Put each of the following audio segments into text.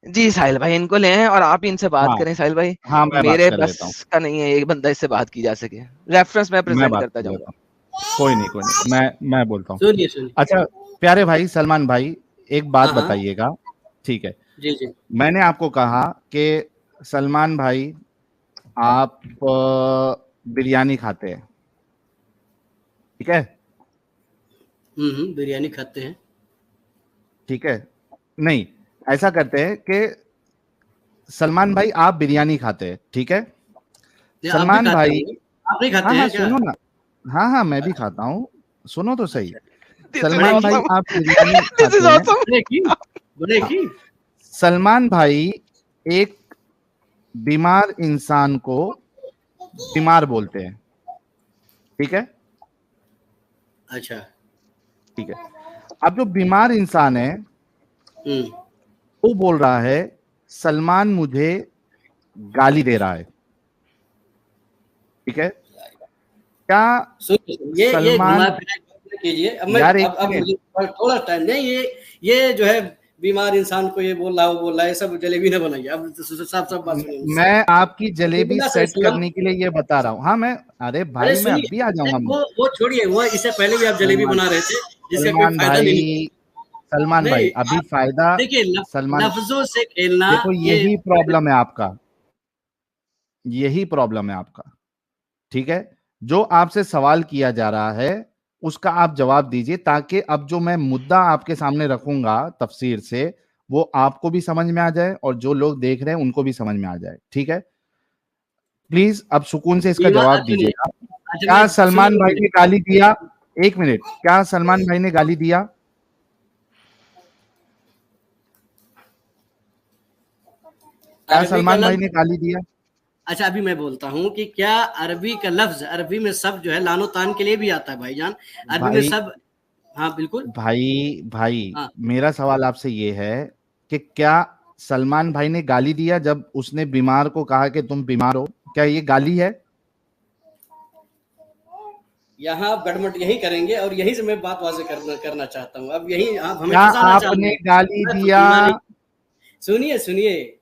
जी साहिल भाई, इनको ले आएं और आप ही इनसे बात हाँ करें साहिल भाई। हाँ, मैं बात मेरे कर लेता हूँ। बस का नहीं है एक बंदा इससे बात की जा सके। रेफरेंस मैं मैं प्रेजेंट बात करता कर जाऊंगा। लेता हूँ। कोई नहीं, कोई नहीं, मैं बोलता हूँ। सुनिए सुनिए। अच्छा प्यारे भाई सलमान भाई, एक बात हाँ हाँ। बताइएगा, ठीक है? जी जी। मैंने आपको कहा कि सलमान भाई आप बिरयानी खाते हैं, ठीक है? बिरयानी खाते हैं। ठीक है, नहीं, ऐसा करते हैं कि सलमान भाई आप बिरयानी खाते हैं, ठीक है? या आप भी सलमान खाते भाई, होंगे। आप नहीं हाँ खाते हाँ हैं क्या? सुनो ना, हाँ हाँ मैं भी अच्छा खाता हूँ, सुनो तो सही। अच्छा। दिस इज बड़े सलमान की भाई ऑसम। आप बिरयानी दिस इज खाते हैं, ऑसम। बड़े की बड़े हाँ। की। सलमान भाई एक बीमार इंसान को बीमार बोलते हैं, ठीक है? अच्छा। ठीक है, अब जो बीमार इंसान है हम्म। वो बोल रहा है सलमान मुझे गाली दे रहा है, ठीक है? क्या सुनिए सुनिए, ये घुमा सलमान, फिरा के कीजिए। अब मैं यार एक अब मिनट, मुझे थोड़ा टाइम नहीं, ये जो है बीमार इंसान को ये बोल रहा है वो बोल रहा है, सब जलेबी ना बनाइए। अब साफ साफ बात सुनिए मुझसे। मैं आपकी जलेबी रसूलुल्लाह सेट सल्लल्लाहु अलैहि करने के लिए ये बता रहा हूँ, हाँ मैं, अरे अरे भाई मैं सुनिए, अब भी आ जाऊंगा। नहीं वो छोड़िए, वो इससे पहले भी आप जलेबी सलमान, बना रहे थे जिसका कोई सलमान फायदा भी नहीं। भाई, सलमान भाई नहीं अभी आप फायदा, देखिए, सलमान, लफ्जों से खेलना देखो ये यही प्रॉब्लम है आपका, यही प्रॉब्लम है आपका, ठीक है? जो आपसे सवाल किया जा रहा है उसका आप जवाब दीजिए, ताकि अब जो मैं मुद्दा आपके सामने रखूंगा तफसीर से, वो आपको भी समझ में आ जाए और जो लोग देख रहे हैं उनको भी समझ में आ जाए, ठीक है? प्लीज अब सुकून से इसका बीमार जवाब सुनिए। दीजिएगा। अच्छा मैं क्या सलमान सुनिए भाई मुझे। ने गाली दिया? एक मिनट, क्या सलमान भाई ने गाली दिया? क्या अरबी का सलमान भाई लफ्ज। ने गाली दिया? अच्छा अभी मैं बोलता हूँ कि क्या अरबी का लफ्ज, अरबी में सब जो है लानो तान के लिए भी आता है भाईजान। अरबी में भाई, सब। हाँ बिल्कुल। भाई हाँ। मेरा सवाल आपसे ये है कि क्या सलमान भाई ने गाली दिया जब उसने बीमार को कहा कि तुम बीमार हो? क्या ये गाली है? यहाँ आप गड़बड़ यही करेंगे और यही से मैं बात वाजे करना चाहता हूँ। अब यही आप हमें क्या फंसाना चाह रहे आपने हैं। गाली मैं दिया? फंसूंगा नहीं। सुनिए सुनिए,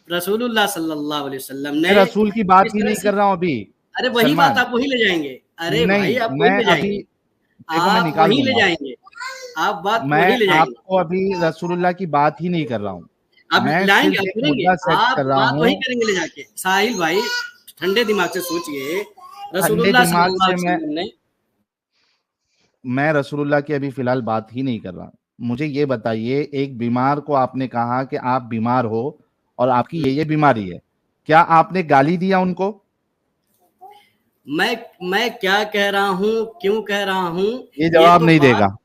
रसूलुल्लाह सल्लल्लाहु अलैहि वसल्लम मैं ने रसूल की बात इस ही तरह नहीं से। कर रहा हूं अभी, अरे वही बात सलमान। आप वही ले जाएंगे। अरे भाई नहीं, आप वही मैं ले अभी, जाएंगे। देखो मैं आप निकाल वही ले दूंगा, जाएंगे। आप बात को मैं वही ले जाएंगे। आपको अभी रसूलुल्लाह की बात ही नहीं कर रहा हूं, आप मैं लाएंगे, सिर्फ आप एक करेंगे, मुद्दा सेट आप कर रहा बात हूं। वही करेंगे ले जाके। साहिल भाई ठंडे दिमाग से सोचिए। ठंडे रसूलुल्लाह दिमाग सल्लल्लाहु से अलैहि वसल्लम ने। मैं रसूलुल्लाह की अभी फिलहाल बात ही नहीं कर रहा। मुझे ये बताइए, एक बीमार को आपने कहा कि आप बीमार हो और आपकी ये बीमारी है, क्या आपने गाली दिया उनको? मैं क्या कह रहा हूँ, क्यों कह रहा हूँ, ये ये जवाब तो नहीं बात, देगा।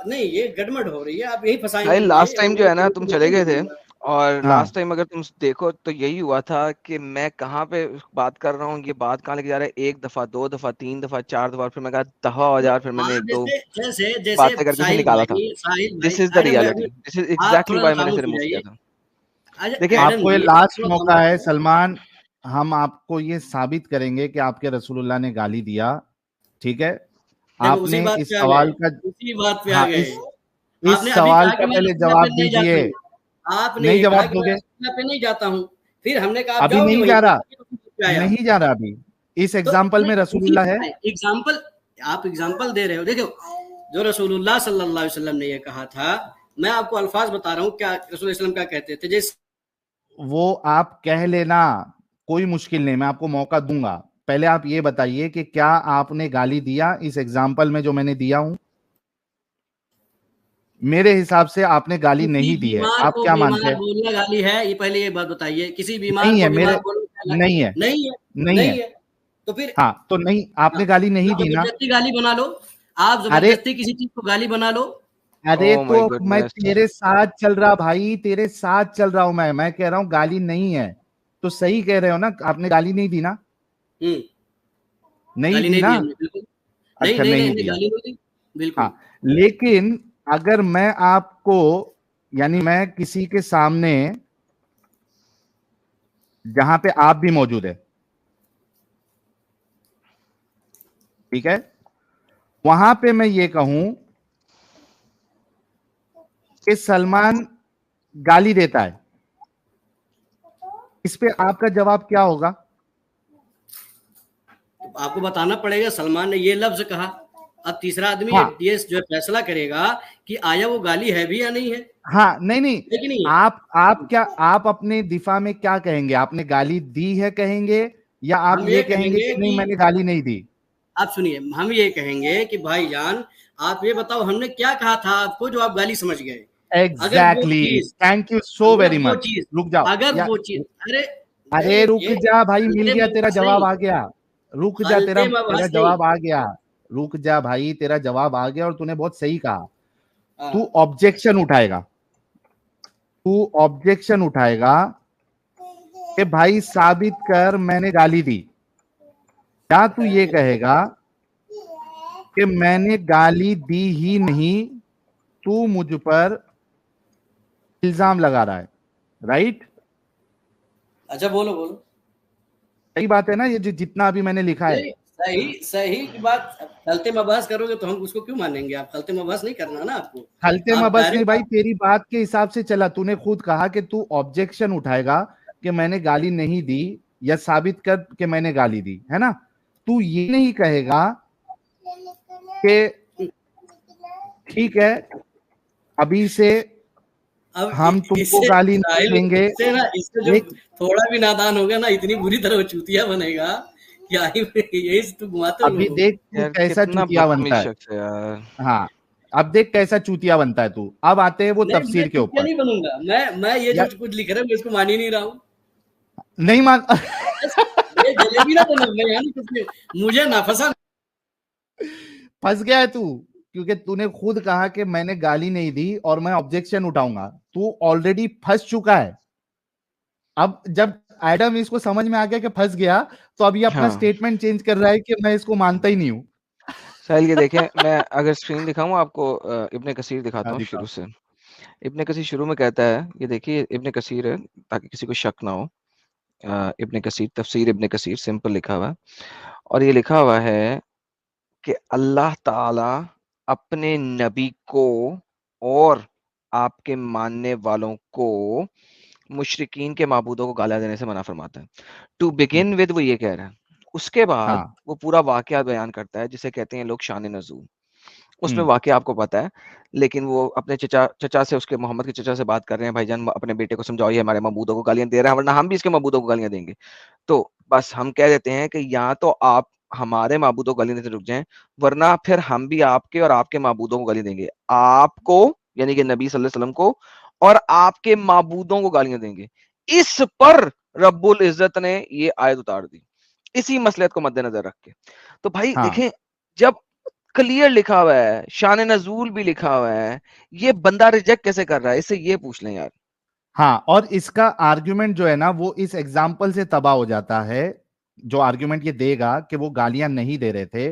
नहीं ये गड़बड़ हो रही है। आप यही फंसाएंगे साहिल, मुझे लास्ट और टाइम जो मैं है ना तुम चले गए थे, और हाँ, लास्ट टाइम अगर तुम देखो तो यही हुआ था कि मैं कहाँ पे बात कर रहा हूँ, ये बात कहाँ लेके जा रहा है। एक दफा, दो दफा, तीन दफा, चार दफा, फिर मैं कहा दफा हो तो जा, और फिर मैंने बात एक दो जैसे जैसे जैसे बातें करके फिर साहिल निकाला था। भाई, साहिल भाई, दिस इज द अरे मैं रियलिटी, दिस इज आप एग्जैक्टली थोड़ा सा वाई मैंने इसे खामोश हो रिमूव किया जाइए। था। अच्छा देखिए, एडम आपको ये जी, आप लास्ट थोड़ा मौका खामोश है हो सलमान, हम आपको ये साबित करेंगे कि आपके रसूलुल्लाह ने गाली दिया, ठीक है? जाइए। देखो उसी आपने बात इस पे आ गए। सवाल का, उसी बात पे आ हाँ, गए। इस आपने अभी सवाल कहा का कि मैं पहले रसूलुल्लाह पे जवाब नहीं जाता दीजिए। हूँ। आपने नहीं ये कहा जवाब कि मैं दोगे? रसूलुल्लाह पे नहीं जाता हूँ। फिर हमने कहा आप अभी जाओगे नहीं वहीं जा पे, रहा, तभी रसूल पे आया। नहीं जा रहा अभी। इस तो एग्जाम्पल नहीं, में उसी रसूलुल्लाह है। एग्जाम्पल, आप एग्जाम्पल दे रहे हो। देखो जो रसूलुल्लाह सल्लल्लाहु अलैहि वसल्लम ने ये कहा था, मैं आपको अल्फाज बता रहा हूँ क्या रसूल वसल्लम क्या कहते थे। जैसे वो आप कह लेना, कोई मुश्किल नहीं, मैं आपको मौका दूंगा। पहले आप ये बताइए कि क्या आपने गाली दिया इस एग्जाम्पल में जो मैंने दिया हूं? मेरे हिसाब से आपने गाली किसी नहीं दी है, बीमार आप को क्या मानते बीमार हैं? बोलना गाली है? ये पहले ये बात बताइए। किसी बीमार नहीं को है बीमार मेरे, बोलना नहीं है, नहीं है। नहीं है। नहीं है तो फिर हाँ तो नहीं, हाँ, आपने गाली नहीं दी ना? जबरदस्ती गाली बना लो। आप अरे, जबरदस्ती किसी चीज को गाली बना लो। अरे ओ तो माय मैं गुडनेस। तेरे साथ चल रहा भाई, तेरे साथ चल रहा हूं मैं कह रहा हूं गाली नहीं है, तो सही कह रहे हो ना, आपने गाली नहीं दी ना? हम्म। नहीं गाली दी नहीं ना? दी हमने, बिल्कुल नहीं अच्छा नहीं नहीं, नहीं नहीं दिया, गाली नहीं दी, बिल्कुल। हाँ। लेकिन अगर मैं आपको, यानी मैं किसी के सामने जहां पे आप भी मौजूद है, ठीक है, वहां पे मैं ये कहूं कि सलमान गाली देता है, इस पे आपका जवाब क्या होगा? तो आपको बताना पड़ेगा सलमान ने ये लफ्ज कहा। अब तीसरा आदमी हाँ ये जो है फैसला करेगा कि आया वो गाली है भी या नहीं है। हाँ, नहीं नहीं, है कि नहीं है? आप क्या, आप अपने दिफा में क्या कहेंगे? आपने गाली दी है कहेंगे, या आप हम ये ये कहेंगे कहेंगे कि नहीं कि मैंने गाली नहीं दी? आप सुनिए, हम ये कहेंगे कि भाईजान आप ये बताओ हमने क्या कहा था आपको जो आप गाली समझ गए। अगर वो एग्जैक्टली, चीज थैंक यू सो अगर वेरी वो मच। चीज रुक जाओ अगर या, वो चीज अरे अरे रुक ये जा भाई, मिल खलते गया तेरा मबहस जवाब नहीं, आ गया। रुक जा, तेरा खलते तेरा मबहस नहीं। जवाब आ गया। रुक जा भाई, तेरा जवाब आ गया और तूने बहुत सही कहा। तू हाँ, ऑब्जेक्शन उठाएगा, तू ऑब्जेक्शन उठाएगा कि भाई साबित कर मैंने गाली दी, या तू ये कहेगा कि मैंने गाली दी ही नहीं, तू मुझ पर इल्जाम लगा रहा है। राइट? अच्छा बोलो बोलो। सही बात है ना ये जितना अभी मैंने लिखा है? नहीं, सही सही की बात। खलते मबहस करोगे तो हम उसको क्यों मानेंगे? आप खलते मबहस नहीं करना ना आपको। हलते में आप बस नहीं डायरेक्ट भाई, तेरी बात के हिसाब से चला। तूने खुद कहा कि तू ऑब्जेक्शन उठाएगा कि मैंने गाली नहीं दी, या साबित कर कि मैंने गाली दी, है ना? तू ये नहीं कहेगा कि ठीक है अभी से अब हम तुमको इससे गाली नहीं साहिल, देंगे। इससे ना इससे जो एक, थोड़ा भी नादान होगा ना इतनी बुरी तरह वो चूतिया बनेगा कि यही से तू घुमाते अभी हो। देख तू यार कैसा कितना चूतिया बनता बदतमीज है। शख्स है यार। हाँ, अब देख कैसा चूतिया बनता है तू। अब आते हैं वो नहीं मैं तफसीर के चूतिया ऊपर। नहीं बनूंगा। मैं ये या जो कुछ लिख रहा हूँ मैं इसको मान ही नहीं रहा हूँ। नहीं मान बस ये जलेबी ना बनो, मैं यहाँ नहीं कुछ नहीं, मुझे ना फंसा। फंस गया है तू, क्योंकि तूने खुद कहा कि मैंने गाली नहीं दी और मैं ऑब्जेक्शन उठाऊंगा। तू ऑलरेडी फंस चुका है। अब जब एडम इसको समझ में आ गया कि फंस गया, तो अब ये अपना हाँ स्टेटमेंट चेंज कर रहा है कि मैं इसको मानता ही नहीं हूं। साहिल, ये देखें, मैं अगर स्क्रीन दिखाऊं आपको, इब्ने कसीर हाँ दिखाता हूँ दिखाओ। शुरू से। इब्ने कसीर शुरू में कहता है, ये देखिए इब्ने कसीर है ताकि किसी को शक ना हो। इब्ने कसीर, तफसीर इब्ने कसीर, सिंपल लिखा हुआ है। और ये लिखा हुआ है कि अल्लाह ताला अपने नबी को और आपके मानने वालों को मुशरिकीन के माबूदों को गालियां देने से मना फरमाता है। टू बिगिन विद वो ये कह रहा है। उसके बाद हाँ वो पूरा वाकया बयान करता है जिसे कहते हैं लोग शान नज़ूल। उसमें हम्म वाकया आपको पता है, लेकिन वो अपने चचा चचा से, उसके मोहम्मद के चचा से बात कर रहे हैं, भाईजान अपने बेटे को समझाओ, ये हमारे मबूदों को गालियां दे रहा है, वरना हम भी इसके मबूदों को गालियां देंगे। तो बस हम कह देते हैं कि या तो आप हमारे माबूदों को गाली देते रुक जाएं, वरना फिर हम भी आपके और आपके माबूदों को गाली देंगे। आपको यानी कि नबी सल्लल्लाहु अलैहि वसल्लम को और आपके माबूदों को गालियां देंगे। इस पर रब्बुल इज्जत ने ये आयत उतार दी, इसी मसलहत को मद्देनजर रख के। तो भाई हाँ देखें, जब क्लियर लिखा हुआ है, शान नजूल भी लिखा हुआ है, ये बंदा रिजेक्ट कैसे कर रहा है? इससे ये पूछ लें यार। हाँ, और इसका आर्ग्यूमेंट जो है ना वो इस एग्जाम्पल से तबाह हो जाता है। जो आर्ग्यूमेंट ये देगा कि वो गालियां नहीं दे रहे थे,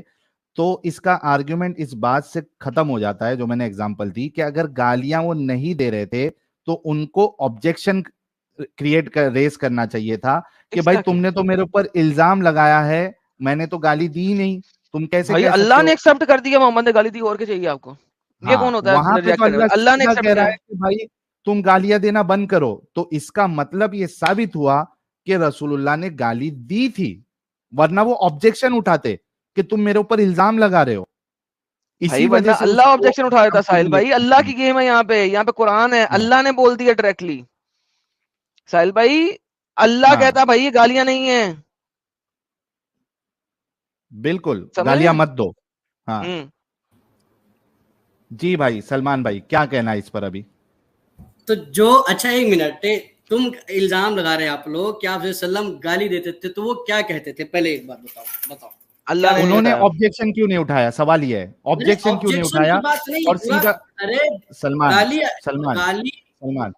तो इसका आर्ग्यूमेंट इस बात से खत्म हो जाता है जो मैंने एग्जांपल दी, कि अगर गालियां वो नहीं दे रहे थे तो उनको ऑब्जेक्शन क्रिएट कर रेस करना चाहिए था कि भाई एग्जैक्टली। तुमने तो मेरे ऊपर इल्जाम लगाया है, मैंने तो गाली दी ही नहीं, तुम कैसे भाई कह अल्लाह सकते ने हो? एक्सेप्ट कर दिया, मोहम्मद ने गाली दी, और क्या चाहिए आपको? ये कौन हाँ, होता वहां है पे तो रिजेक्ट करने अल्लाह वाला? अल्लाह ने सीधा एक्सेप्ट कह रहा किया। है कि भाई तुम गालियां देना बंद करो। तो इसका मतलब ये साबित हुआ कि रसूलुल्लाह ने गाली दी थी, वरना वो ऑब्जेक्शन उठाते कि तुम मेरे ऊपर इल्जाम लगा रहे हो। भाई इसी वरना वजह से अल्लाह उसको ऑब्जेक्शन उठा देता। साहिल एग्जाम्पल भाई, अल्लाह की गेम है यहाँ पे, यहाँ पे कुरान है, हाँ अल्लाह ने बोल दिया डायरेक्टली। साहिल भाई, अल्लाह हाँ, कहता भाई ये गालियां नहीं है। बिल्कुल समझ रहे गालियां हैं? मत दो। हाँ हम्म। जी भाई, सलमान भाई क्या कहना है इस पर अभी? तो जो अच्छा एक मिनट, तुम इल्जाम लगा रहे हैं आप लोग कि आप सल्लम गाली देते थे, तो वो क्या कहते थे? पहले एक बार बताओ बताओ क्या अल्लाह ने नहीं कहते थे? उन्होंने बताया। ऑब्जेक्शन क्यों नहीं उठाया? सवाल ये है, नहीं ऑब्जेक्शन क्यों नहीं ऑब्जेक्शन की उठाया? बात नहीं और पूरा। सीधा, अरे सलमान गाली सलमान गाली सलमान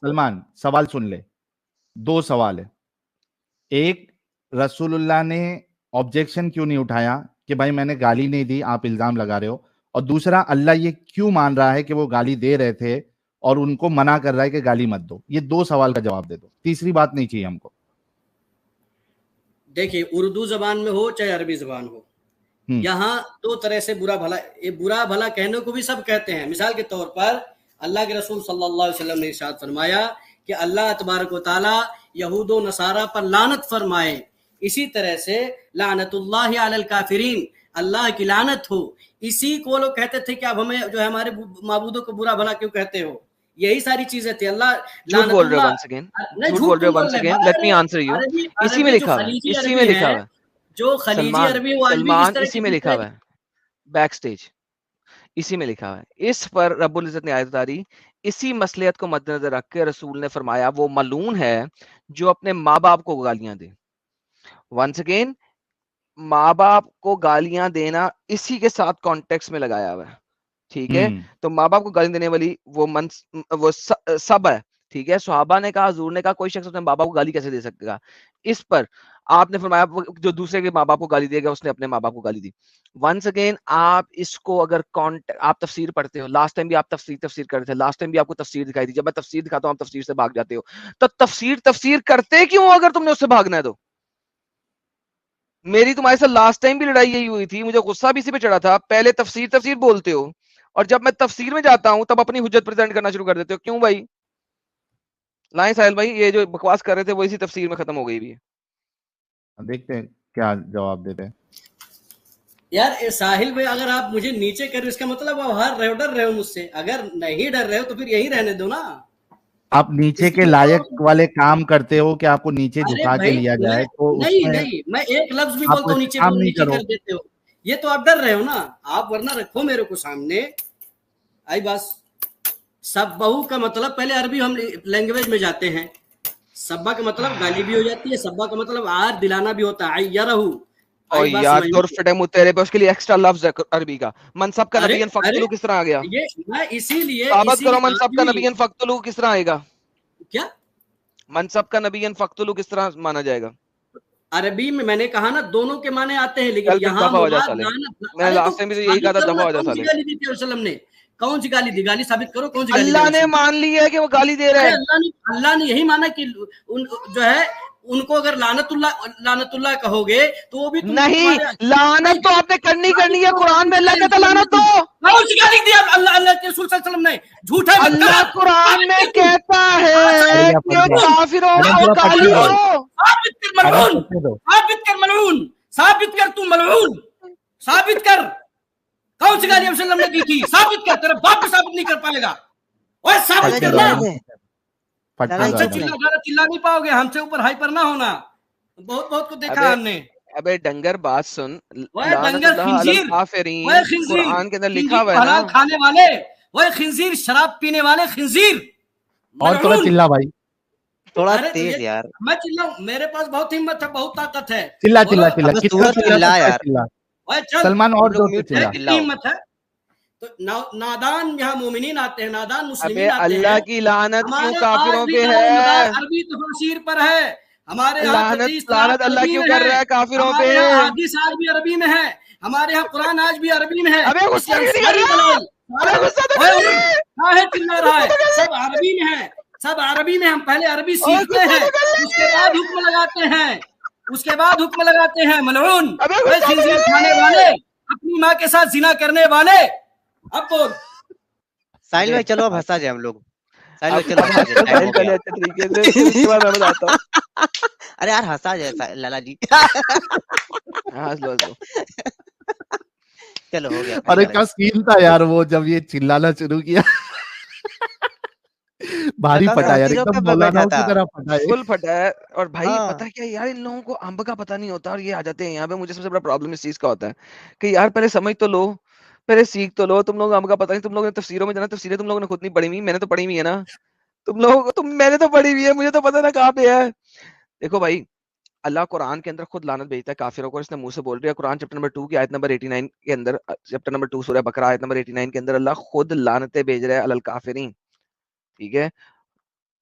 सलमान सवाल सुन ले। दो सवाल है। एक, रसूलुल्लाह ने ऑब्जेक्शन क्यों नहीं उठाया कि भाई मैंने गाली नहीं दी, आप इल्जाम लगा रहे हो? और दूसरा, अल्लाह ये क्यों मान रहा है कि वो गाली दे रहे थे और उनको मना कर रहा है कि गाली मत दो? ये दो सवाल का जवाब दे दो, तीसरी बात नहीं चाहिए हमको। देखिए, उर्दू जबान में हो चाहे अरबी जबान हो, यहाँ दो तरह से बुरा भला, ये बुरा भला कहने को भी सब कहते हैं। मिसाल के तौर पर अल्लाह के रसूल सल्लल्लाहु अलैहि वसल्लम ने इरशाद फरमाया कि अल्लाह तबारक व तआला यहूद व नसारा पर लानत फरमाए। इसी तरह से लानतुल्लाहि अलल काफिरीन, अल्लाह की लानत हो। इसी को लोग कहते थे कि आप हमें जो है हमारे माबूदों को बुरा भला क्यों कहते हो, यही सारी चीजें थी। अल्लाह झूठ बोल रहे हो लानतुल्लाह, वंस अगेन, नहीं झूठ झूठ बोल रहे क्यों हो बोल वंस रहे अगेन, हैं? Let me answer you. अरबी इसी में अरबी जो लिखा हुआ है, खलीजी इसी में अरबी लिखा है, हुआ है। जो खलीजी सलमान, अरबी वो आज भी इस तरह इसी में की लिखा हुआ है, बैक स्टेज, इसी में लिखा हुआ है। इस पर रब्बुल इज्जत ने आयत उतारी, इसी मसलियत को मद्देनजर रख के रसूल ने फरमाया वो मलून है जो अपने माँ बाप को गालियां दे। वंस अगेन, माँ बाप को गालियां देना इसी के साथ कॉन्टेक्स्ट में लगाया हुआ है, ठीक है। तो माँ बाप को गाली देने वाली वो सब है, ठीक है। सहाबा ने कहा, हुजूर ने कहा, कोई शख्स अपने माँ बाप को गाली कैसे दे सकेगा। इस पर आपने फरमाया जो दूसरे के माँ बाप को गाली देगा उसने अपने माँ बाप को गाली दी। वंस अगेन, आप इसको अगर आप तफसीर पढ़ते हो, लास्ट टाइम भी आप तफसीर कर रहे थे, लास्ट टाइम भी आपको तफसीर दिखाई थी। जब मैं तफसीर दिखाता हूँ आप तफसीर से भाग जाते हो, तो तफसीर करते क्यों अगर तुमने उससे भागना है तो। मेरी तुम्हारे साथ लास्ट टाइम भी लड़ाई यही हुई थी, मुझे गुस्सा भी इसी पे चढ़ा था। पहले तफसीर बोलते हो और जब मैं तफसीर में जाता हूं तब अपनी हुज्जत प्रेजेंट करना शुरू कर देते हो। क्यों भाई? लाएं साहिल भाई, ये जो बकवास कर रहे थे वो इसी तफसीर में खत्म हो गई भी। देखते हैं क्या जवाब देते हैं। यार साहिल भाई, अगर आप मुझे नीचे कर रहे हो इसका मतलब आप हार रहे हो, डर रहे हो मुझसे। अगर नहीं डर रहे हो तो फिर यही रहने दो ना। आप नीचे के लायक वाले काम करते हो कि आपको नीचे अरे झुका के भाई, लिया जाए, तो नहीं उसमें नहीं, मैं एक लफ्ज भी आप बोलता हूँ नीचे काम को नहीं नीचे करो। कर देते हो। ये तो आप डर रहे हो ना आप, वरना रखो मेरे को सामने। आई बस, सब्बहू का मतलब, पहले अरबी हम लैंग्वेज में जाते हैं। सब्बा का मतलब गाली भी हो जाती है, सब्बा का मतलब आर दिलाना भी होता है, अय्यरहू। और आई बात यार समझ तुर फटे मुंह तेरे पे, उसके लिए एक्स्ट्रा लफ्ज है अरबी का। मनसब का अरे नबीयन अरे, फक्तुलू किस तरह आ गया? ये मैं इसीलिए साबित करो इसीलिए मनसब आज का भी नबीयन फक्तुलू किस तरह आएगा? क्या मनसब का नबीयन फक्तुलू किस तरह माना जाएगा? अरबी में मैंने कहा ना दोनों के माने आते हैं, लेकिन चल फिर यहाँ दफा हो जा मुराद साले। लानत। मैंने अरे तो लास्ट टाइम भी तो यही साबित कहा था, करो दफा ना, हो जा कौन सी साले। गाली दी थी वसल्लम ने, कौन सी गाली दी? गाली साबित करो, कौन सी गाली दी अल्लाह ने वसल्लम? मान ली है कि वो गाली दे रहा अरे है। अल्लाह ने यही माना कि जो है उनको अगर लानतुल्लाह कहोगे तो वो भी नहीं, तुम्हारे लानत तो आपने करनी है। कुरान में अल्लाह कहता लानत दो। कौन सी गाली दी अल्लाह अल्लाह के रसूल सल्लल्लाहु अलैहि वसल्लम ने? झूठा अल्लाह कुरान में कहता अरे है आप कि पढ़ दो काफिरों मैडम, को थोड़ा गाली पढ़ने दो, दो। साबित कर मैडम मलऊन, पढ़ने दो। साबित कर मलऊन, साबित कर तू मलऊन, साबित कर कौन सी गाली वसल्लम ने दी थी? साबित कर, तेरा बाप भी साबित नहीं कर पाएगा। ओए साबित फटने कर दो ना। मैडम, फटने दो हमसे मैडम। चिल्ला नहीं पाओगे, हमसे ऊपर हाइपर ना होना। बहुत बहुत को देखा अबे हमने। अबे डंगर, बात सुन। ओए डंगर लानतुल्लाह अलल खिंजीर, ओए काफिरीन खिंजीर, कुरान के अंदर लिखा खिंजीर हुआ को है ना। हलाल खाने वाले, ओए खिंजीर, शराब पीने वाले खिंजीर, और थोड़ा मलऊन। चिल्ला भाई, थोड़ा अरे तो तेज ये यार। मैं चिल्लाऊं? मेरे पास बहुत हिम्मत है, बहुत ताकत है। चिल्ला बोलो चिल्ला चिल्ला, अबे कितना सूरज चिल्ला चिल्ला सकता है यार। चिल्ला। ओए चल, सलमान तुम और लोग जोर से म्यूट चिल्ला। पे कितनी चिल्लाओ। हिम्मत है? तो नादान यहाँ मोमिनीन आते हैं, नादान अबे मुस्लिमीन आते अल्लाह हैं। की लानत क्यों हमारे आज काफिरों भी पे दारोमदार है? अरबी तफसीर पर है। हमारे यहाँ लानत तदरीस लानत तलावत अल्लाह अरबी क्यों में कर है। रहा है काफिरों पे? हमारे यहाँ हदीस आज भी अरबी में है। हमारे यहाँ कुरान आज भी अरबी में है। अबे इसके गुस्सा क्यों नहीं कर सारी रहा? दलाइल अबे गुस्सा तो ओए कर ओए, ले, काहे चिल्ला रहा गुस्सा है? तो कर ले, सब अरबी में है, सब अरबी में। हम पहले अरबी और सीखते गुस्सा हैं, तो कर उसके ले। बाद हुक्म लगाते हैं, उसके बाद हुक्म लगाते हैं। मलऊन, अबे ओए गुस्सा तो खिंजीर कर खाने ले। वाले, अपनी माँ के साथ जिना करने वाले। अब बोल। साहिल मुझे भाई चलो अब हंसा जाए हम लोग। साहिल भाई अब चलो अब हंसा हंस जाए, लो टाइम साहिल हो पहले गया। अच्छे तरीके से, फिर उसके बाद मैं बताता हूँ। अरे यार हंसा जाए लाला जी। हंस लो हंस लो। चलो हो गया, अरे फाइनल क्या है। सीन था यार वो, जब ये चिल्लाना शुरू किया। मैं भारी कहा फटा यार, काफिरों एकदम पे बैठा मौलानाओं की था। तरह फटा है। फुल फटा है। और भाई हाँ पता है क्या यार, इन लोगों को अंब का पता नहीं होता और ये आ जाते हैं यहाँ पे। मुझे सबसे बड़ा प्रॉब्लम इस चीज का होता है कि यार पहले समझ तो लो, पहले सीख तो लो। तुम लोग अंब का पता नहीं, तुम लोगों ने तफसीरों में जाना, तफसीरें तुम लोगों ने खुद नहीं पढ़ी हुई, मैंने तो पढ़ी हुई है ना। मैंने तो पढ़ी हुई है, मुझे तो पता ना कहाँ पे है। देखो भाई, अल्लाह कुरान के अंदर खुद लानत भेजता है काफिरों को, इसने मुंह से बोल रही है। कुरान चैप्टर नंबर 2 की आयत नंबर 89 के अंदर, चैप्टर नंबर 2 सूरह बकरा आयत नंबर 89 के अंदर अल्लाह खुद लानतें भेज रहा है अलल काफिरीन, ठीक है।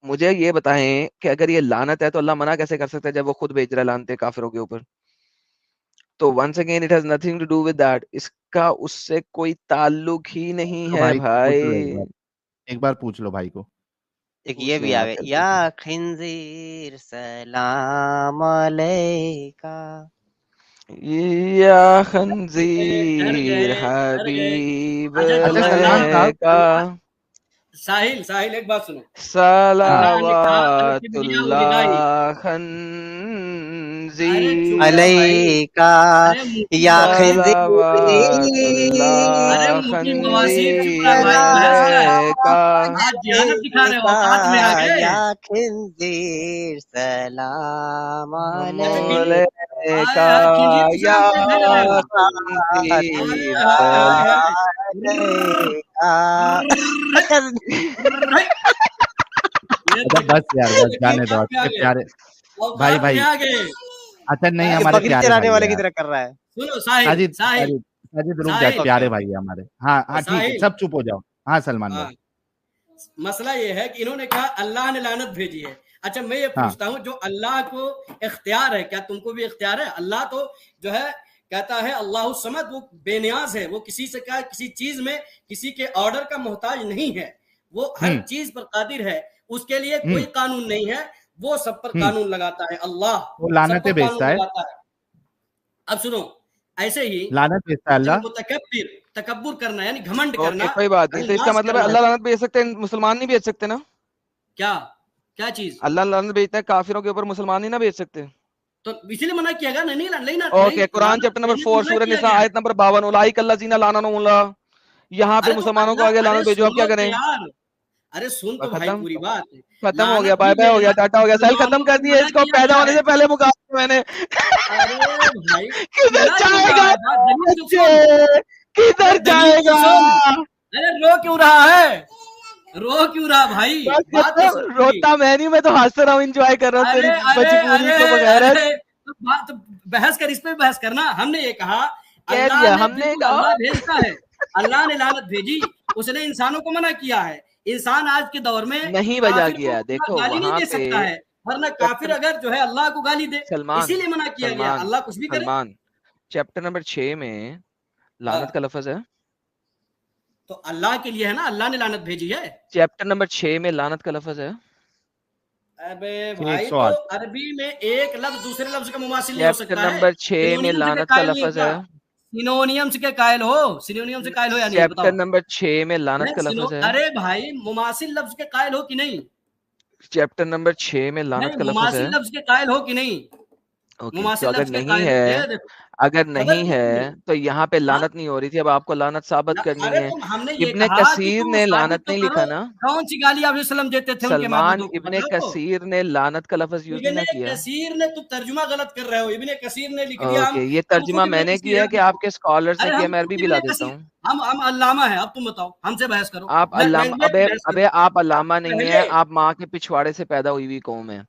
मुझे ये बताएं कि अगर ये लानत है तो अल्लाह मना कैसे कर सकता है जब वो खुद भेज रहा है लानतें काफिरों के ऊपर? तो once again it has nothing to do with that, इसका उससे कोई ताल्लुक ही नहीं तो है भाई को पूछ लो भाई। एक बार पूछ लो भाई को। एक ये पूछ भी लें आ आप, गया, चल या पूछ लें। खिंजीर सलाम अलैका। या डर खंजीर गए, डर गए। हबीब अच्छा अच्छा चलो, सलमान साहब, लैका। साहिल साहिल एक बात सुनो, हाँ सलावातुल्लाह अरे खंजीर चुप रहो भाई, अलैका अरे मुफ्ती या बवासीर, अरे सलावातुल्लाह मुफ्ती बवासीर चुप रहा भाई, खंजीर बहस कर रहा है, का आज जिहानत दिखा रहे हो, औकात में आ गए। या खिंजीर सलाम अच्छा मोले हाय का हाय खिंजीर को या सलाम क्यों भेज रहे हो? खंजीर हाय हाय हाय अलैका। ये अच्छा देखो, बस यार, बस जाने दो। औकात में आ आपके गए, प्यारे भाई औकात में आ गए। अच्छा नहीं, अरे हमारे बकरी प्यारे चराने भाई वाले है की यार। तरह कर रहा है। सुनो साहिल साजिद साहिल साजिद साजिद रुक जा, साहिल प्यारे भाई है हमारे। हाँ हाँ ठीक है, साहिल सब चुप हो जाओ। हाँ सलमान हाँ, भाई। मसला ये है कि इन्होंने कहा अल्लाह ने लानत भेजी है। अच्छा मैं ये हाँ पूछता हूँ, जो अल्लाह को इख्तियार है, क्या तुमको भी इख्तियार है? अल्लाह तो जो है कहता है अल्लाह समद, वो बेनियाज है, वो किसी से क्या, किसी चीज में किसी के ऑर्डर का मोहताज नहीं है, वो हर चीज पर कादिर है, उसके लिए कोई कानून नहीं है, वो सब पर कानून लगाता है, अल्लाह वो सब लानतें पर भेजता कानून है, लगाता है। अब सुनो, ऐसे ही लानत भेजता है जब अल्लाह। मुतकब्बिर, तकब्बुर करना यानी घमंड करना, ओके कोई बात नहीं, यानी तो इसका नाज मतलब है करना है, अल्लाह लानत भेज सकते हैं, मुसलमान नहीं भेज सकते ना? क्या क्या चीज? अल्लाह लानत भेजता है काफिरों के ऊपर, मुसलमान नहीं ना भेज सकते? तो इसीलिए मना किया गया, नहीं नहीं ओके, कुरान लानत चैप्टर नंबर भेजने को 4 मना सूरह किया निसा गया है। आयत नंबर 52, उलाइक अल्लज़ीना लानहुमुल्लाह। यहाँ पे अरे तो मुसलमानों को अल्लाह, आगे अरे लानत भेजो, अब क्या सुनो तो करें? यार, अरे सुन तो भाई खत्म पूरी बात, खत्म हो गया, लानत बाय भी बाय हो गया, भेजना टाटा हो गया, सेल खत्म मुसलमानों कर को दिया, मना इसको किया पैदा गया होने है। से पहले मुका दिया मैंने। अरे भाई किधर चिल्ला क्यों रहा जाएगा है? बात दलील तो सुन, बच्चे, अरे किधर दलील तो जाएगा? सुन, अरे रो क्यों रहा है, रो क्यों रहा भाई, बस बात तो सुन पूरी। रोता मैं नहीं, मैं तो हंस रहा हूँ, एंजॉय कर रहा हूँ अरे तेरी अरे मजबूरी अरे को बगैरत। अरे तो बात तो बहस कर, इस पे बहस करना। हमने ये कहा कह अल्लाह दिया ने, हमने बिल्कुल कहा। अल्लाह भेजता है, अल्लाह ने लानत भेजी, उसने इंसानों को मना किया है। इंसान आज के दौर में नहीं बजा काफिर को किया, देखो गाली नहीं वहां दे पे सकता है, वरना काफिर चैप्टर, अगर जो है अल्लाह को गाली दे, सलमान इसीलिए मना किया गया, सलमान अल्लाह कुछ भी करे। सलमान चैप्टर नंबर 6 में लानत का हाँ, लफ्ज है। तो अल्लाह के लिए है ना, अल्लाह ने लानत भेजी है। चैप्टर नंबर 6 में लानत का लफ्ज है। अबे फिर भाई तो 108 अरबी में एक लफ्ज दूसरे लफ्ज का मुमासिल नहीं हो चैप्टर सकता है। नंबर 6 में सिनोनियम के लानत का कायल नहीं हो लफ्ज क्या? है। सिनोनियम के कायल हो, सिनोनियम से कायल हो या नहीं चैप्टर बताओ? नंबर 6 में लानत नहीं का सिनो, लफ्ज है। अरे भाई मुमासिल लफ्ज के कायल हो कि नहीं? चैप्टर नंबर 6 में लानत नहीं का लफ्ज है। मुमासिल लफ्ज के कायल हो कि नहीं? ओके, तो मुमासिल अगर लफ्ज के नहीं कायल हो, ये है, देखो अगर कदर नहीं की है तुमने। तो यहाँ पे हाँ लानत नहीं हो रही थी, अब आपको लानत साबित करनी अरे है। तुम, हमने ये इब्ने कहा कि कसीर तुम ने साबित लानत तो नहीं करो, लिखा ना। कौन सी गाली आप सल्लम देते थे उनके सलमान महबूदों को, इब्ने बताओ तो। कसीर ने लानत का लफ्ज यूज नहीं ना इब्ने किया। कसीर ने, तुम तर्जुमा गलत कर रहे हो, इब्ने कसीर ने लिख दिया, ओके, ये हम तर्जुमा खुद इब्ने मैंने कसीर किया है, है कि देखो। आपके स्कॉलर्स ने अरे किया? हम मैं खुद अरबी भी ला इब्ने देता कसीर, हूँ। हम अल्लामा है, अब तुम बताओ, हमसे बहस करो। आप मैं अल्लामा, इनमें अबे बहस अबे करूं आप अल्लामा नहीं है, पहले? आप माँ के पिछवाड़े से पैदा हुई हुई कौम है।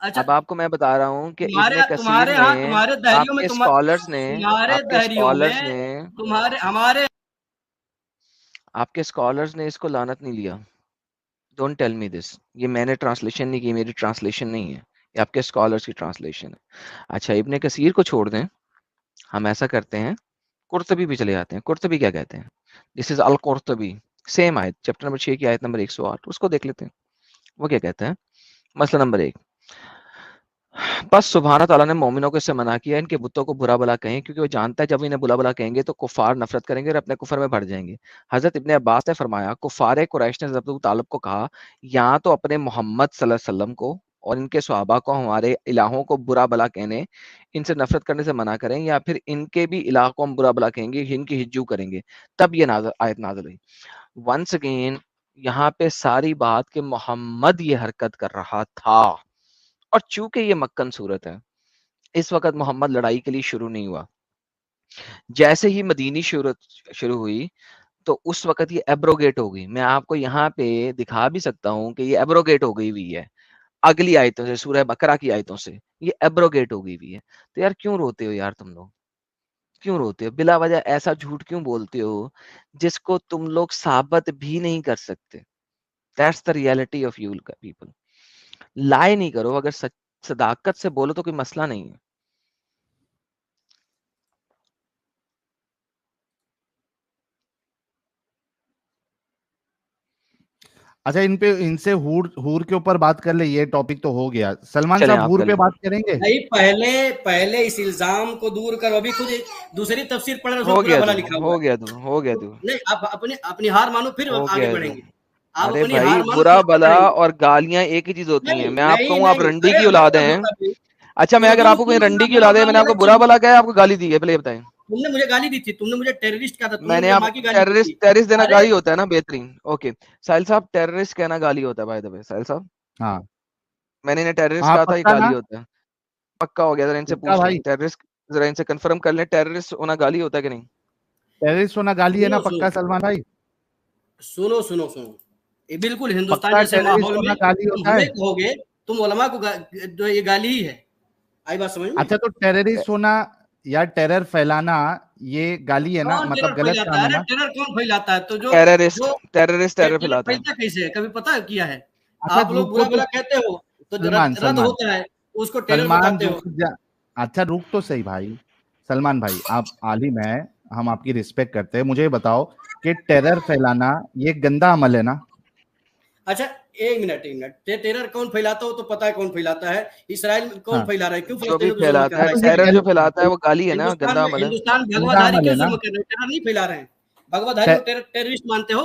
अच्छा, अब आपको मैं बता रहा हूँ कि तुम्हारे इब्ने कसीर तुम्हारे ने, यहाँ तुम्हारे दहरियों में आपके स्कॉलर्स ने, तुम्हारे आपके दहरियों स्कॉलर्स में ने, तुम्हारे हमारे आपके स्कॉलर्स ने इसको लानत नहीं लिया। डोंट टेल मी दिस, ये मैंने ट्रांसलेशन नहीं की, मेरी ट्रांसलेशन नहीं है, ये आपके स्कॉलर्स की ट्रांसलेशन है। अच्छा, इब्ने कसीर को छोड़ दें, हम ऐसा करते हैं, कुर्तबी भी चले जाते हैं। कुर्तबी क्या कहते हैं? This is all Qurtubi, same आयत, चैप्टर नंबर 6 की आयत नंबर 108, उसको देख लेते हैं। वो क्या कहता है? मसला नंबर 1, बस सुबहान तआला ने मोमिनों को इससे मना किया इनके बुतों को बुरा भला कहें, क्योंकि वो जानता है जब इन्हें बुरा भला कहेंगे तो कुफार नफरत करेंगे और अपने कुफर में बढ़ जाएंगे। हजरत इब्ने अब्बास ने फरमाया, कुफार कुरैश ने हज़रत अबू तालिब को कहा, या तो अपने मोहम्मद सल्लल्लाहु अलैहि वसल्लम को और इनके सहाबा को हमारे इलाहों को बुरा भला कहने, इनसे नफरत करने से मना करें, या फिर इनके भी इलाह को हम बुरा भला कहेंगे, इनकी हिज्जू करेंगे। तब ये आयत नाज़िल हुई। वंस अगेन यहाँ पे सारी बात कि मोहम्मद ये हरकत कर रहा था, और चूंकि ये मक्कन सूरत है, इस वक्त मोहम्मद लड़ाई के लिए शुरू नहीं हुआ। जैसे ही मदीनी शुरू हुई तो उस वक्त ये एब्रोगेट हो गई। मैं आपको यहाँ पे दिखा भी सकता हूँ कि ये एब्रोगेट हो गई हुई है अगली आयतों से, सूरह बकरा की आयतों से ये एब्रोगेट हो गई हुई है। तो यार क्यों रोते हो यार तुम लोग, क्यों रोते हो बिला वजह? ऐसा झूठ क्यों बोलते हो जिसको तुम लोग साबित भी नहीं कर सकते? That's the reality of you people. लाए नहीं करो, अगर सदाकत से बोलो तो कोई मसला नहीं है। अच्छा, इन पे इनसे हूर हूर के ऊपर बात कर ले, ये टॉपिक तो हो गया। सलमान चलें साहब आप हूर कर पे लें। बात करेंगे? नहीं, पहले पहले इस इल्जाम को दूर करो। अभी खुद दूसरी तफसीर पढ़ रहे हो, उसमें हो बुरा गया भला दूर, लिखा हुआ हो है। गया दूर, हो गया तो दूर, नहीं, आप अपनी अपनी हार मानो, फिर हो आगे गया दूर। बढ़ेंगे। आप अरे अपनी भाई हार मान बुरा के भला रहेंगे। और गालियां एक ही चीज होती हैं। नहीं मैं आपको नहीं कहूँ आप नहीं, रंडी अरे की औलाद मेरे हैं। मुताबिक अच्छा मैं अगर उर्दू आपको कहीं सुनना रंडी की मेरा औलाद है, मैंने आपको अलग बुरा चीज भला है। क्या है, आपको गाली दी है, पहले ये बताएं। तुमने मुझे गाली दी थी, तुमने मुझे टेररिस्ट कहा था, तुमने मैंने मुझे आप माँ की गाली दी टेररिस्ट थी। टेररिस्ट देना अरे गाली होता है ना, बेहतरीन। ओके साहिल साहब, टेररिस्ट कहना गाली होता है बाय द वे। साहिल साहब, हाँ मैंने इन्हें टेररिस्ट हाँ, कहा था, ये पक्का गाली ना, होता है। पक्का हो गया, जरा इनसे पक्का पूछ लें भाई, टेररिस्ट, जरा इनसे कंफर्म कर लें टेररिस्ट होना गाली होता है कि नहीं। टेररिस्ट होना गाली है ना, सुनो पक्का सुनो सलमान भाई, सुनो सुनो सुनो, ये बिल्कुल हिंदुस्तान पक्का जैसे टेररिस्ट माहौल होना में गाली तुम होता हमें है। कहोगे, तुम उलमा को तो ये गाली ही है। आई बात समझ में? अच्छा तो टेररिस्ट होना या टेरर फैलाना ये गाली है ना, कौन टेरर मतलब गलत फैलाता काम है? है अरे ना। टेरर कौन फैलाता है? तो जो टेररिस्ट जो टेररिस्ट टेरर टेरर फैलाता है। फैलता कैसे है, कभी पता किया है? अच्छा आप लोग रुको बुरा तो भला कहते हो तो सलमान रद्द सलमान होता है, उसको टेरर सलमान बताते हो। रुक जा। अच्छा रुक तो सही भाई, सलमान भाई आप आलिम है, हम आपकी रिस्पेक्ट करते हैं, मुझे ये बताओ कि टेरर फैलाना ये गंदा अमल है ना। अच्छा एक मिनट, टेरर कौन फैलाता हो तो पता है कौन फैलाता है। इसराइल कौन हाँ फैला रहा है? क्यों जो भी फलस्तीनियों को जुल्म कर फैलाता है, रहा है तो ये इसराइल? टेरर जो फैलाता है भाई वो गाली है ना, गंदा अमल है। हिंदुस्तान गंदा भगवाधारी अमल है क्यों ना। जुल्म कर रहे हैं? टेरर नहीं फैला रहे हैं। भगवाधारी को टेररिस्ट मानते हो?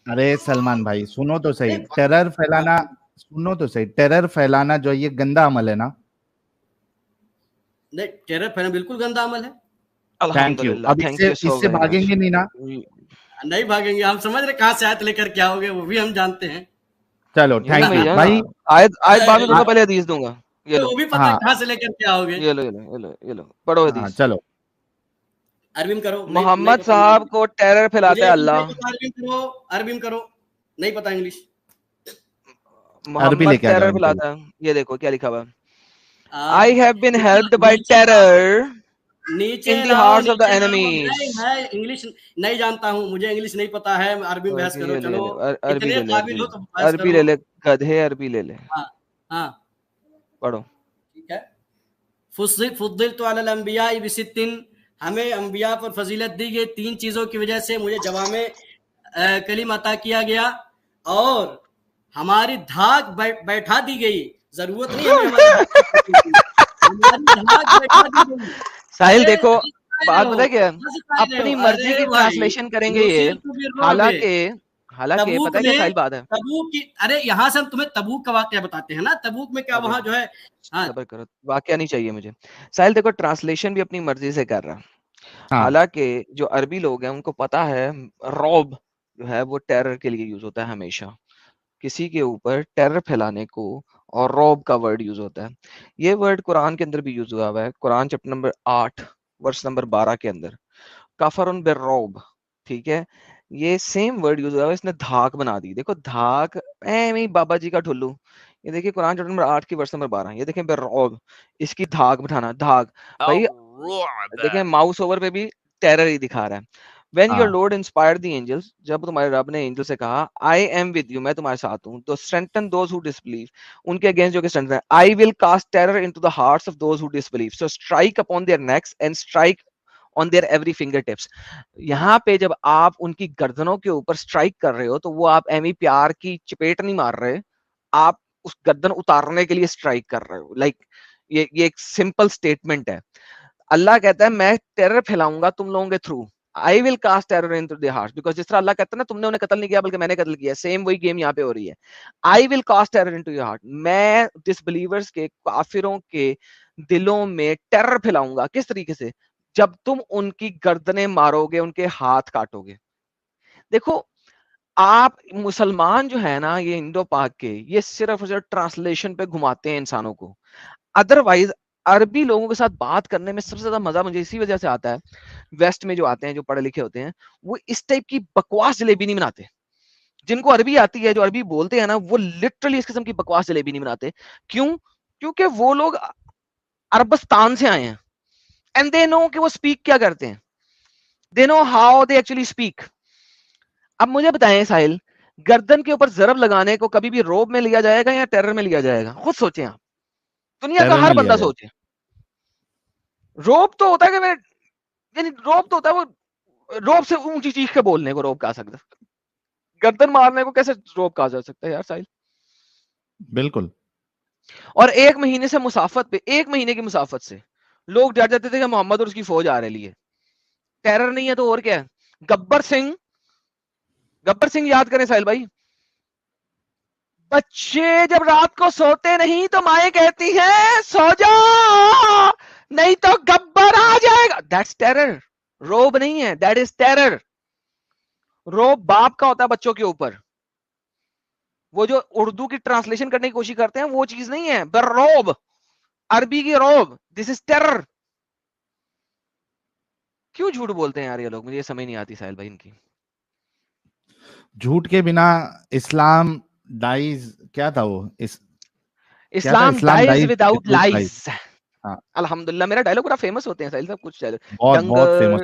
अरे सलमान भाई सुनो तो सही, नहीं, टेरर हाँ, फैलाना, सुनो तो सही, टेरर फैलाना जो ये गंदा अमल है ना। नहीं टेरर फैलाना बिल्कुल गंदा अमल है। थैंक यू, अल्हम्दुलिल्लाह, अब थैंक इससे यू सो इससे वेरी मच। भागेंगे नहीं ना। नहीं भागेंगे, हम समझ रहे कहाँ से आयत लेकर क्या हो गए, वो भी हम जानते हैं। चलो ये नहीं थैंक यू भैया, भाई। आयत आयत बाद में अरे, दूंगा, आ, पहले हदीस दूंगा। ये लो, वो भी पता है हाँ कहाँ से लेकर क्या हो गए। ये लो, ये लो, ये लो, ये लो, पढ़ो हाँ हदीस। चलो। अरबी में करो, नहीं नहीं मोहम्मद पता साहब इंग्लिश। को टेरर फैलाता मुझे है इंग्लिश नहीं अल्लाह। पता, अरबी में करो, अरबी में करो, नहीं पता इंग्लिश। अरबी मोहम्मद लेके आ जाओ टेरर इनके लिए। फैलाता है, ये देखो क्या लिखा हुआ है। आ, आई हैव बीन नीचे हेल्प्ड बाय नीचे लाओ, टेरर नीचे इन द लाओ, हार्ट्स ऑफ द नीचे लाओ। एनिमीज। नहीं मैं इंग्लिश नहीं जानता हूँ, मुझे इंग्लिश नहीं पता है। अरबी में बहस ओके, करो, ये ले, चलो ये ले, अरबी इतने ले ले, अरबी काबिल ले हो ले, तो बहस अरबी करो। ले ले, गधे, अरबी ले ले, हाँ हाँ पढ़ो। ठीक है। फुद्दिलतु अलल अंबिया बिसित्तिन, हमें अंबिया पर फजीलत दी गई 3 चीजों की वजह से। मुझे जवामे कलीम अता किया गया और हमारी धाक बैठा दी गई। जरूरत नहीं हमें हमारी धाक बैठा दी, हमारी धाक बैठा दी गई। साहिल अरे देखो, हंस काहे रहे बात हो, पता है क्या है? हंस काहे रहे हो? अपनी मर्जी अरे की भाई, ट्रांसलेशन करेंगे ये। नुसिरतु बिर्रुअब। हालांकि हालांकि तबूक पता है क्या में, साहिल बात है। तबूक की, अरे यहाँ से हम तुम्हें तबूक का वाकया बताते हैं ना। तबूक में क्या सबर वहां जो है, हाँ सबर करो, वाकया नहीं चाहिए मुझे। साहिल देखो, ट्रांसलेशन भी अपनी मर्जी से कर रहा है। हाँ हालांकि जो अरबी लोग हैं उनको पता है रौब जो है वो टेरर के लिए यूज होता है हमेशा, किसी के ऊपर टेरर फैलाने को, और रौब का वर्ड यूज होता है। ये वर्ड कुरान के अंदर भी यूज हुआ है, Quran chapter number 8 verse number 12 के अंदर, कफरुन बिर्रौब। ठीक है, ये सेम वर्ड यूज हुआ है, इसने धाक बना दी। देखो धाक ऐ बाबा जी का ठुल्लू। ये देखिए कुरान चैप्टर नंबर 8 की वर्स नंबर 12, ये देखें बिर्रौब, इसकी धाक बिठाना, धाक भाई। देखें माउस ओवर पे भी टेरर ही दिखा रहा है। When your हाँ Lord inspired the angels, जब तुम्हारे रब ने एंजल से कहा I am with you, मैं तुम्हारे साथ हूँ, तो strengthen those who disbelieve, उनके अगेंस्ट जो कि strengthen है। I will cast terror into the hearts of those who disbelieve, so strike upon their necks and strike on their every fingertips। यहाँ पे जब आप उनकी गर्दनों के ऊपर स्ट्राइक कर रहे हो तो वो आप एमी प्यार की चपेट नहीं मार रहे, आप उस गर्दन उतारने के लिए स्ट्राइक कर रहे हो। लाइक ये एक सिंपल स्टेटमेंट है। अल्लाह कहता है मैं टेरर फैलाऊंगा तुम लोगों के थ्रू। I will cast terror into their hearts, because जिस तरह अल्लाह कहता है ना तुमने उन्हें कत्ल नहीं किया बल्कि मैंने कत्ल किया, सेम वही गेम यहाँ पे हो रही है। I will cast terror into your heart, मैं डिसबिलीवर्स के, काफिरों के दिलों में टेरर फैलाऊंगा। किस तरीके से? जब तुम उनकी गर्दनें मारोगे, उनके हाथ काटोगे। देखो आप मुसलमान जो है ना, ये इंडो पाक के, ये सिर्फ और सिर्फ ट्रांसलेशन पे घुमाते हैं इंसानों को। अदरवाइज अरबी लोगों के साथ बात करने में सबसे ज्यादा मजा मुझे इसी वजह से आता है, वेस्ट में जो आते हैं, जो पढ़े लिखे होते हैं, वो इस टाइप की बकवास जलेबी नहीं बनाते। जिनको अरबी आती है, जो अरबी बोलते हैं ना, वो लिटरली इस किस्म की बकवास जलेबी नहीं बनाते। क्यों? क्योंकि वो लोग अरबस्तान से आए हैं एंड दे नो कि वो स्पीक क्या करते हैं, they know how they actually speak. अब मुझे बताएं साहिल, गर्दन के ऊपर जरब लगाने को कभी भी रोब में लिया जाएगा या टेरर में लिया जाएगा? खुद सोचें आप, दुनिया का टेरर हर में लिया बंदा जाए। सोचे। रोब तो होता है कि मैं, यानी रोब तो होता है वो, रोब से ऊंची चीख के बोलने को रोब कहा सकता है, गर्दन मारने को कैसे रोब कहा जा सकता है यार साहिल? बिल्कुल। और 1 महीने से मुसाफत पे, 1 महीने की मुसाफत से लोग डर जाते थे कि मोहम्मद और उसकी फौज आ रही है। टेरर नहीं है तो और क्या है? गब्बर सिंह, गब्बर सिंह याद करें साहिल भाई, बच्चे जब रात को सोते नहीं तो माएं कहती हैं सो जा, नहीं तो गब्बर आ जाएगा। दैट्स टेरर, रोब नहीं है, दैट इज टेरर। रोब बाप का होता है बच्चों के ऊपर। वो जो उर्दू की ट्रांसलेशन करने की कोशिश करते हैं वो चीज नहीं है, बर रोब, अरबी की रोब, दिस इज टेरर। क्यों झूठ बोलते हैं यार ये लोग, मुझे ये समझ नहीं आती साहिल भाई इनकी। झूठ के बिना इस्लाम डाइज, क्या था वो, इस्लाम डाइज विदाउट लाइज। हाँ। अल्हम्दुलिल्लाह, मेरा डायलॉग पूरा फेमस होते हैं साहिल साहब, कुछ बहुत फेमस